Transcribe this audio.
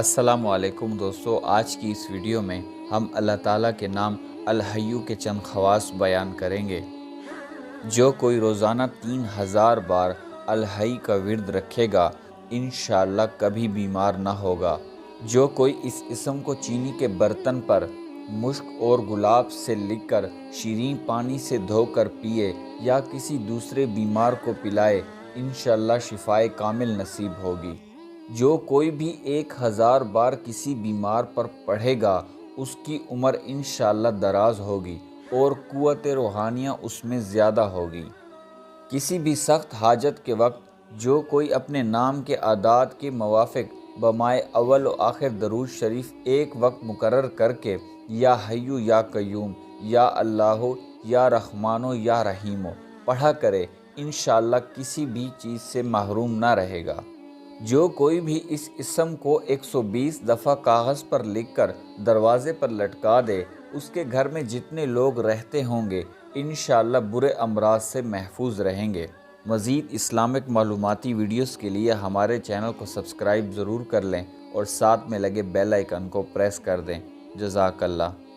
السلام علیکم دوستو، آج کی اس ویڈیو میں ہم اللہ تعالیٰ کے نام الحیّ کے چند خواص بیان کریں گے۔ جو کوئی روزانہ 3000 بار الحیّ کا ورد رکھے گا انشاءاللہ کبھی بیمار نہ ہوگا۔ جو کوئی اس اسم کو چینی کے برتن پر مشک اور گلاب سے لکھ کر شیریں پانی سے دھو کر پیے یا کسی دوسرے بیمار کو پلائے انشاءاللہ شفائے کامل نصیب ہوگی۔ جو کوئی بھی 1000 بار کسی بیمار پر پڑھے گا اس کی عمر انشاءاللہ دراز ہوگی اور قوت روحانیہ اس میں زیادہ ہوگی۔ کسی بھی سخت حاجت کے وقت جو کوئی اپنے نام کے اعداد کے موافق بمائے اول و آخر درود شریف ایک وقت مقرر کر کے یا حیّ یا قیوم یا اللہ یا رحمٰن یا رحیم پڑھا کرے انشاءاللہ کسی بھی چیز سے محروم نہ رہے گا۔ جو کوئی بھی اس اسم کو 120 دفعہ کاغذ پر لکھ کر دروازے پر لٹکا دے اس کے گھر میں جتنے لوگ رہتے ہوں گے انشاءاللہ برے امراض سے محفوظ رہیں گے۔ مزید اسلامک معلوماتی ویڈیوز کے لیے ہمارے چینل کو سبسکرائب ضرور کر لیں اور ساتھ میں لگے بیل آئیکن کو پریس کر دیں۔ جزاک اللہ۔